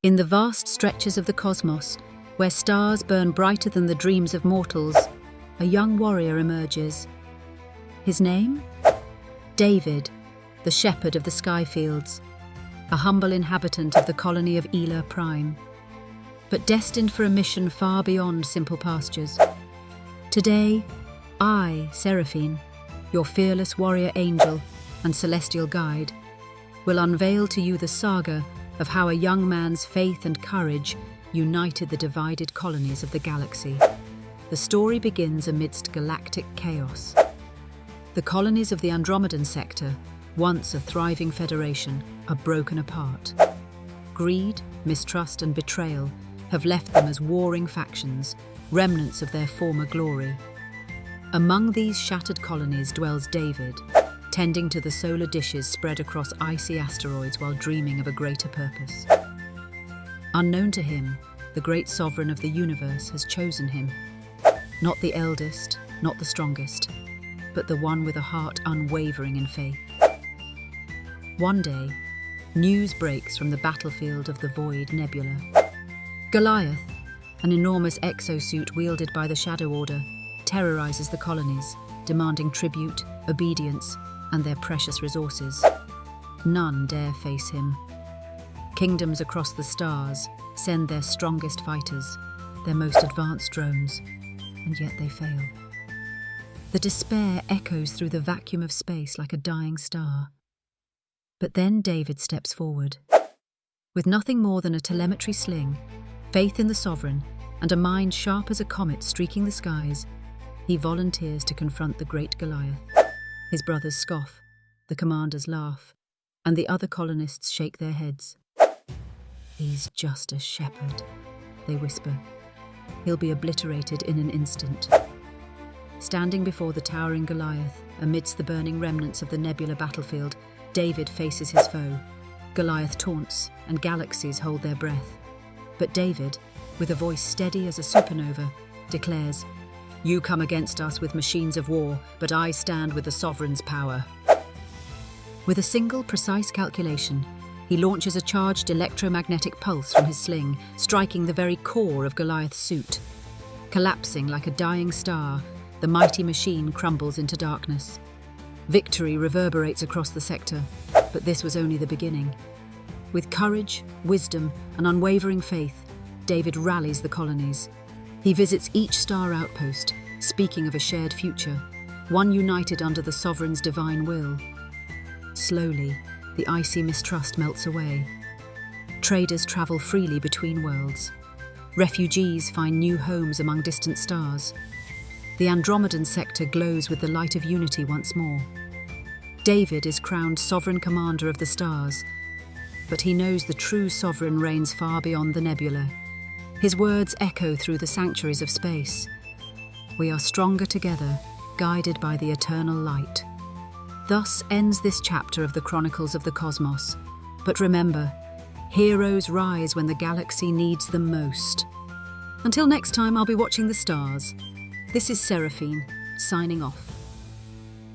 In the vast stretches of the cosmos, where stars burn brighter than the dreams of mortals, a young warrior emerges. His name? David, the shepherd of the skyfields, a humble inhabitant of the colony of Ela Prime, but destined for a mission far beyond simple pastures. Today, I, Seraphine, your fearless warrior angel and celestial guide, will unveil to you the saga of how a young man's faith and courage united the divided colonies of the galaxy. The story begins amidst galactic chaos. The colonies of the Andromedan sector, once a thriving federation, are broken apart. Greed, mistrust, and betrayal have left them as warring factions, remnants of their former glory. Among these shattered colonies dwells David, tending to the solar dishes spread across icy asteroids while dreaming of a greater purpose. Unknown to him, the great sovereign of the universe has chosen him. Not the eldest, not the strongest, but the one with a heart unwavering in faith. One day, news breaks from the battlefield of the Void Nebula. Goliath, an enormous exosuit wielded by the Shadow Order, terrorizes the colonies, demanding tribute, obedience, and their precious resources. None dare face him. Kingdoms across the stars send their strongest fighters, their most advanced drones, and yet they fail. The despair echoes through the vacuum of space like a dying star. But then David steps forward. With nothing more than a telemetry sling, faith in the sovereign, and a mind sharp as a comet streaking the skies, he volunteers to confront the great Goliath. His brothers scoff, the commanders laugh, and the other colonists shake their heads. "He's just a shepherd," they whisper. "He'll be obliterated in an instant." Standing before the towering Goliath, amidst the burning remnants of the nebula battlefield, David faces his foe. Goliath taunts, and galaxies hold their breath. But David, with a voice steady as a supernova, declares, "You come against us with machines of war, but I stand with the sovereign's power." With a single, precise calculation, he launches a charged electromagnetic pulse from his sling, striking the very core of Goliath's suit. Collapsing like a dying star, the mighty machine crumbles into darkness. Victory reverberates across the sector, but this was only the beginning. With courage, wisdom, and unwavering faith, David rallies the colonies. He visits each star outpost, speaking of a shared future, one united under the sovereign's divine will. Slowly, the icy mistrust melts away. Traders travel freely between worlds. Refugees find new homes among distant stars. The Andromedan sector glows with the light of unity once more. David is crowned sovereign commander of the stars, but he knows the true sovereign reigns far beyond the nebula. His words echo through the sanctuaries of space. "We are stronger together, guided by the eternal light." Thus ends this chapter of the Chronicles of the Cosmos. But remember, heroes rise when the galaxy needs them most. Until next time, I'll be watching the stars. This is Seraphine, signing off.